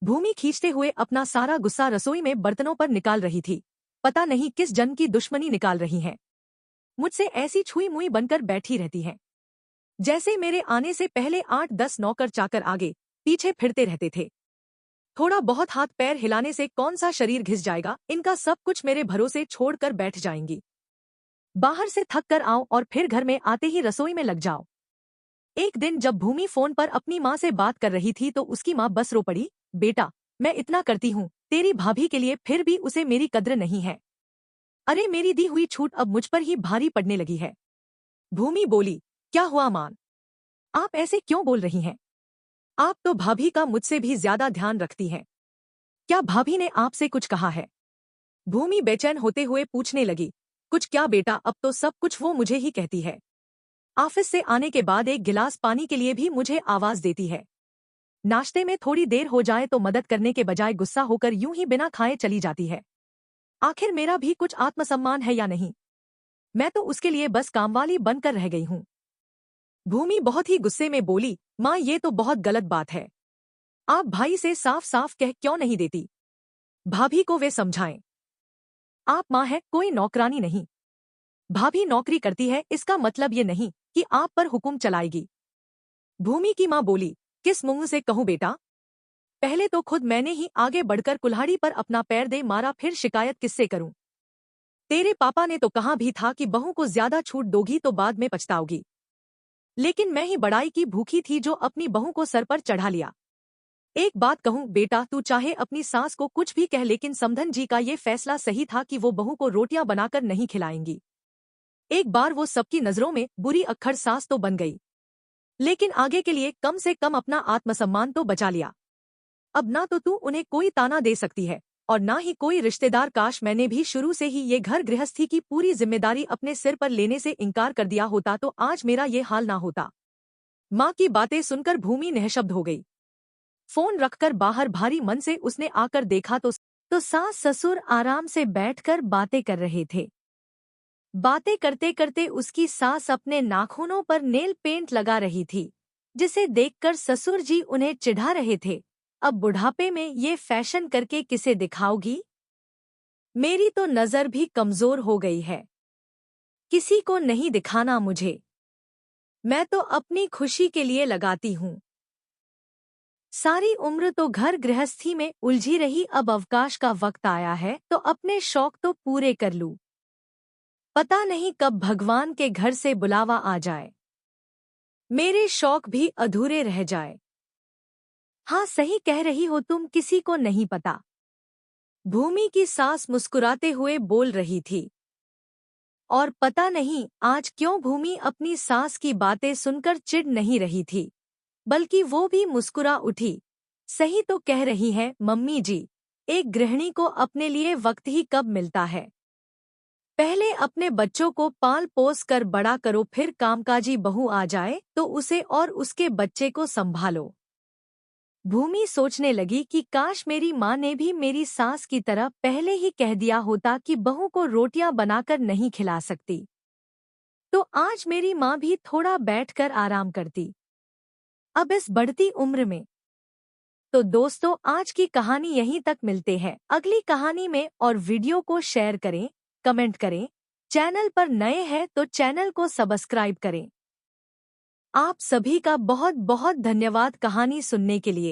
भूमि खींचते हुए अपना सारा गुस्सा रसोई में बर्तनों पर निकाल रही थी। पता नहीं किस जन्म की दुश्मनी निकाल रही हैं। मुझसे ऐसी छुई मुई बनकर बैठी रहती हैं, जैसे मेरे आने से पहले 8-10 नौकर चाकर आगे पीछे फिरते रहते थे। थोड़ा बहुत हाथ पैर हिलाने से कौन सा शरीर घिस जाएगा, इनका सब कुछ मेरे भरोसे छोड़कर बैठ जाएंगी। बाहर से थक कर आओ और फिर घर में आते ही रसोई में लग जाओ। एक दिन जब भूमि फोन पर अपनी माँ से बात कर रही थी तो उसकी माँ बस रो पड़ी। बेटा, मैं इतना करती हूँ तेरी भाभी के लिए, फिर भी उसे मेरी कद्र नहीं है। अरे मेरी दी हुई छूट अब मुझ पर ही भारी पड़ने लगी है। भूमि बोली, क्या हुआ माँ, आप ऐसे क्यों बोल रही हैं? आप तो भाभी का मुझसे भी ज्यादा ध्यान रखती हैं। क्या भाभी ने आपसे कुछ कहा है? भूमि बेचैन होते हुए पूछने लगी। कुछ क्या बेटा, अब तो सब कुछ वो मुझे ही कहती है। ऑफिस से आने के बाद एक गिलास पानी के लिए भी मुझे आवाज देती है। नाश्ते में थोड़ी देर हो जाए तो मदद करने के बजाय गुस्सा होकर यूं ही बिना खाए चली जाती है। आखिर मेरा भी कुछ आत्मसम्मान है या नहीं? मैं तो उसके लिए बस कामवाली बनकर रह गई हूँ। भूमि बहुत ही गुस्से में बोली, माँ ये तो बहुत गलत बात है। आप भाई से साफ साफ कह क्यों नहीं देती? भाभी को वे समझाएं। आप माँ है, कोई नौकरानी नहीं। भाभी नौकरी करती है इसका मतलब ये नहीं कि आप पर हुक्म चलाएगी। भूमि की माँ बोली, किस मुंह से कहूँ बेटा? पहले तो खुद मैंने ही आगे बढ़कर कुल्हाड़ी पर अपना पैर दे मारा, फिर शिकायत किससे करूं? तेरे पापा ने तो कहा भी था कि बहू को ज्यादा छूट दोगी तो बाद में पछताओगी। लेकिन मैं ही बड़ाई की भूखी थी जो अपनी बहू को सर पर चढ़ा लिया। एक बात कहूं बेटा, तू चाहे अपनी सास को कुछ भी कह, लेकिन समधन जी का ये फैसला सही था कि वो बहू को रोटियां बनाकर नहीं खिलाएंगी। एक बार वो सबकी नजरों में बुरी अक्खड़ सास तो बन गई, लेकिन आगे के लिए कम से कम अपना आत्मसम्मान तो बचा लिया। अब ना तो तू उन्हें कोई ताना दे सकती है और ना ही कोई रिश्तेदार। काश मैंने भी शुरू से ही ये घर गृहस्थी की पूरी जिम्मेदारी अपने सिर पर लेने से इनकार कर दिया होता तो आज मेरा ये हाल ना होता। माँ की बातें सुनकर भूमि निःशब्द हो गई। फोन रखकर बाहर भारी मन से उसने आकर देखा तो सास ससुर आराम से बैठकर बातें कर रहे थे। बातें करते करते उसकी सास अपने नाखूनों पर नेल पेंट लगा रही थी, जिसे देखकर ससुर जी उन्हें चिढ़ा रहे थे। अब बुढ़ापे में ये फैशन करके किसे दिखाओगी? मेरी तो नजर भी कमजोर हो गई है, किसी को नहीं दिखाना मुझे। मैं तो अपनी खुशी के लिए लगाती हूँ। सारी उम्र तो घर गृहस्थी में उलझी रही, अब अवकाश का वक्त आया है तो अपने शौक तो पूरे कर लूं। पता नहीं कब भगवान के घर से बुलावा आ जाए, मेरे शौक भी अधूरे रह जाए। हाँ सही कह रही हो तुम, किसी को नहीं पता। भूमि की सास मुस्कुराते हुए बोल रही थी। और पता नहीं आज क्यों भूमि अपनी सास की बातें सुनकर चिढ़ नहीं रही थी, बल्कि वो भी मुस्कुरा उठी। सही तो कह रही हैं मम्मी जी, एक गृहिणी को अपने लिए वक्त ही कब मिलता है। पहले अपने बच्चों को पाल पोस कर बड़ा करो, फिर कामकाजी बहू आ जाए तो उसे और उसके बच्चे को संभालो। भूमि सोचने लगी कि काश मेरी माँ ने भी मेरी सास की तरह पहले ही कह दिया होता कि बहू को रोटियां बनाकर नहीं खिला सकती, तो आज मेरी माँ भी थोड़ा बैठकर आराम करती। अब इस बढ़ती उम्र में। तो दोस्तों आज की कहानी यहीं तक, मिलते हैं अगली कहानी में। और वीडियो को शेयर करें, कमेंट करें। चैनल पर नए हैं तो चैनल को सब्सक्राइब करें। आप सभी का बहुत बहुत धन्यवाद कहानी सुनने के लिए।